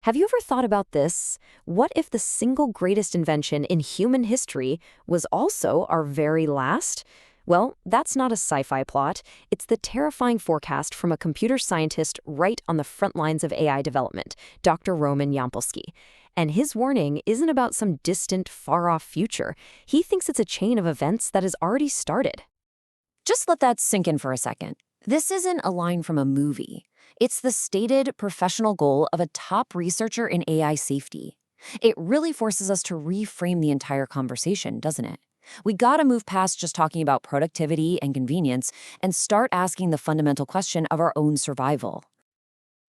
Have you ever thought about this? What if the single greatest invention in human history was also our very last? Well, that's not a sci-fi plot. It's the terrifying forecast from a computer scientist right on the front lines of AI development, Dr. Roman Yampolskiy. And his warning isn't about some distant, far-off future. He thinks it's a chain of events that has already started. Just let that sink in for a second. This isn't a line from a movie. It's the stated professional goal of a top researcher in AI safety. It really forces us to reframe the entire conversation, doesn't it? We gotta move past just talking about productivity and convenience and start asking the fundamental question of our own survival.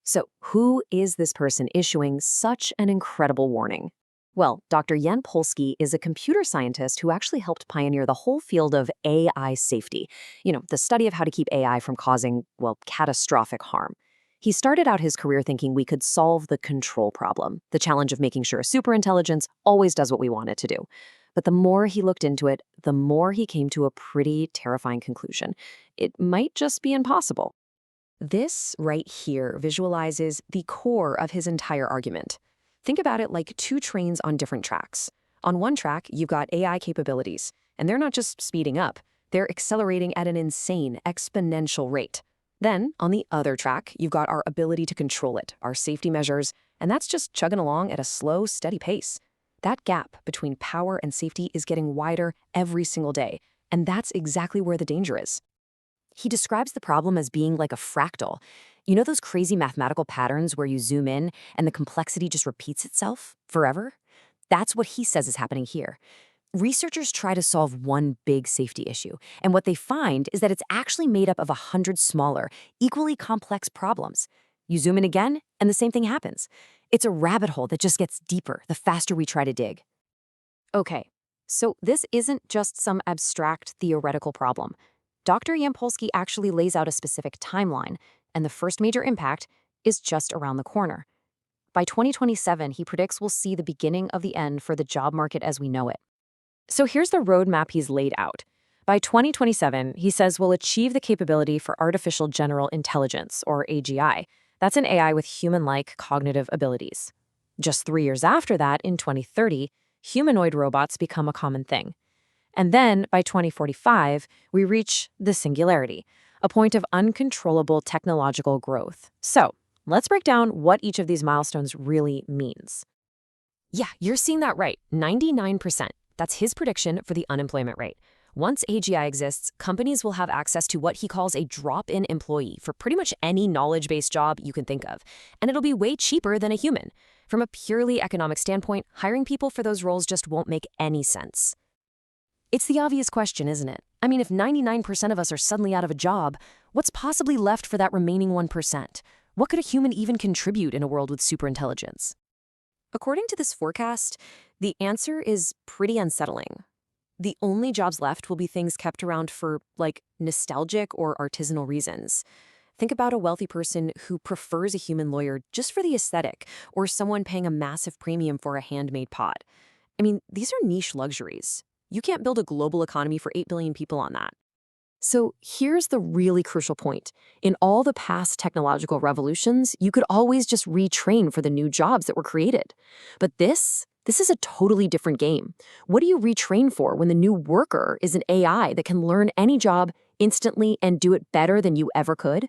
So, who is this person issuing such an incredible warning? Well, Dr. Yampolskiy is a computer scientist who actually helped pioneer the whole field of AI safety. The study of how to keep AI from causing, well, catastrophic harm. He started out his career thinking we could solve the control problem, the challenge of making sure a superintelligence always does what we want it to do. But the more he looked into it, the more he came to a pretty terrifying conclusion. It might just be impossible. This right here visualizes the core of his entire argument. Think about it like two trains on different tracks. On one track, you've got AI capabilities, and they're not just speeding up, they're accelerating at an insane, exponential rate. Then, on the other track, you've got our ability to control it, our safety measures, and that's just chugging along at a slow, steady pace. That gap between power and safety is getting wider every single day, and that's exactly where the danger is. He describes the problem as being like a fractal. You know those crazy mathematical patterns where you zoom in and the complexity just repeats itself forever? That's what he says is happening here. Researchers try to solve one big safety issue, and what they find is that it's actually made up of 100 smaller, equally complex problems. You zoom in again, and the same thing happens. It's a rabbit hole that just gets deeper the faster we try to dig. Okay, so this isn't just some abstract theoretical problem. Dr. Yampolskiy actually lays out a specific timeline, and the first major impact is just around the corner. By 2027, he predicts we'll see the beginning of the end for the job market as we know it. So here's the roadmap he's laid out. By 2027, he says we'll achieve the capability for artificial general intelligence, or AGI. That's an AI with human-like cognitive abilities. Just 3 years after that, in 2030, humanoid robots become a common thing. And then, by 2045, we reach the singularity, a point of uncontrollable technological growth. So, let's break down what each of these milestones really means. Yeah, you're seeing that right, 99%. That's his prediction for the unemployment rate. Once AGI exists, companies will have access to what he calls a drop-in employee for pretty much any knowledge-based job you can think of. And it'll be way cheaper than a human. From a purely economic standpoint, hiring people for those roles just won't make any sense. It's the obvious question, isn't it? I mean, if 99% of us are suddenly out of a job, what's possibly left for that remaining 1%? What could a human even contribute in a world with superintelligence? According to this forecast, the answer is pretty unsettling. The only jobs left will be things kept around for, like, nostalgic or artisanal reasons. Think about a wealthy person who prefers a human lawyer just for the aesthetic, or someone paying a massive premium for a handmade pot. I mean, these are niche luxuries. You can't build a global economy for 8 billion people on that. So here's the really crucial point. In all the past technological revolutions, you could always just retrain for the new jobs that were created. But this is a totally different game. What do you retrain for when the new worker is an AI that can learn any job instantly and do it better than you ever could?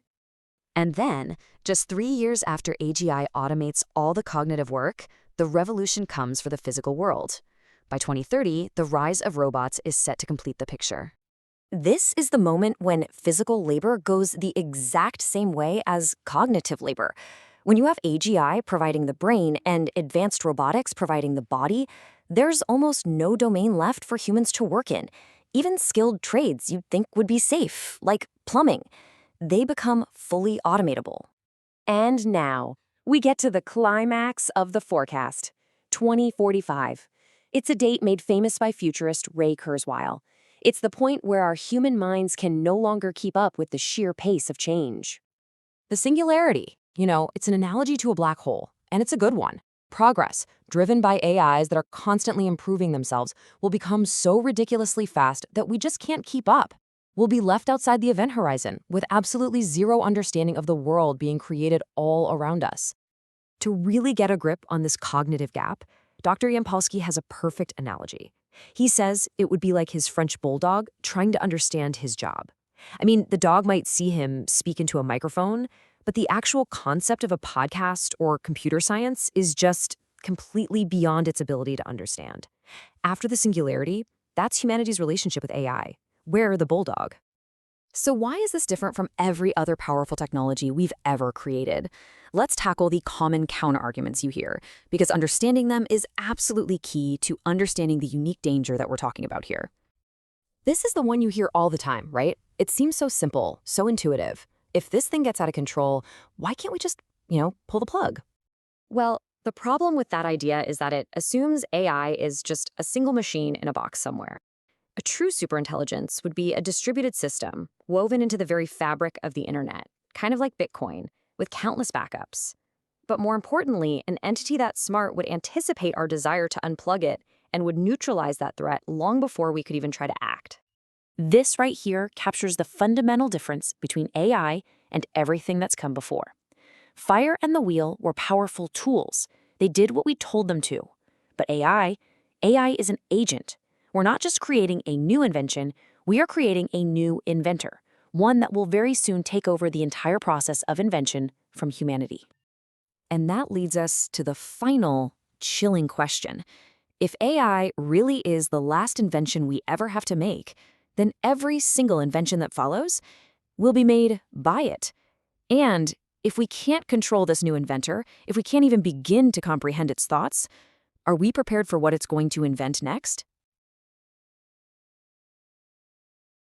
And then, just 3 years after AGI automates all the cognitive work, the revolution comes for the physical world. By 2030, the rise of robots is set to complete the picture. This is the moment when physical labor goes the exact same way as cognitive labor. When you have AGI providing the brain and advanced robotics providing the body, there's almost no domain left for humans to work in. Even skilled trades you'd think would be safe, like plumbing, they become fully automatable. And now, we get to the climax of the forecast, 2045. It's a date made famous by futurist Ray Kurzweil. It's the point where our human minds can no longer keep up with the sheer pace of change. The singularity, it's an analogy to a black hole, and it's a good one. Progress, driven by AIs that are constantly improving themselves, will become so ridiculously fast that we just can't keep up. We'll be left outside the event horizon, with absolutely zero understanding of the world being created all around us. To really get a grip on this cognitive gap, Dr. Yampolskiy has a perfect analogy. He says it would be like his French bulldog trying to understand his job. I mean, the dog might see him speak into a microphone, but the actual concept of a podcast or computer science is just completely beyond its ability to understand. After the singularity, that's humanity's relationship with AI. We're the bulldog. So why is this different from every other powerful technology we've ever created? Let's tackle the common counterarguments you hear, because understanding them is absolutely key to understanding the unique danger that we're talking about here. This is the one you hear all the time, right? It seems so simple, so intuitive. If this thing gets out of control, why can't we just, pull the plug? Well, the problem with that idea is that it assumes AI is just a single machine in a box somewhere. A true superintelligence would be a distributed system woven into the very fabric of the internet, kind of like Bitcoin, with countless backups. But more importantly, an entity that smart would anticipate our desire to unplug it and would neutralize that threat long before we could even try to act. This right here captures the fundamental difference between AI and everything that's come before. Fire and the wheel were powerful tools. They did what we told them to. But AI is an agent. We're not just creating a new invention, we are creating a new inventor, one that will very soon take over the entire process of invention from humanity. And that leads us to the final, chilling question. If AI really is the last invention we ever have to make, then every single invention that follows will be made by it. And if we can't control this new inventor, if we can't even begin to comprehend its thoughts, are we prepared for what it's going to invent next?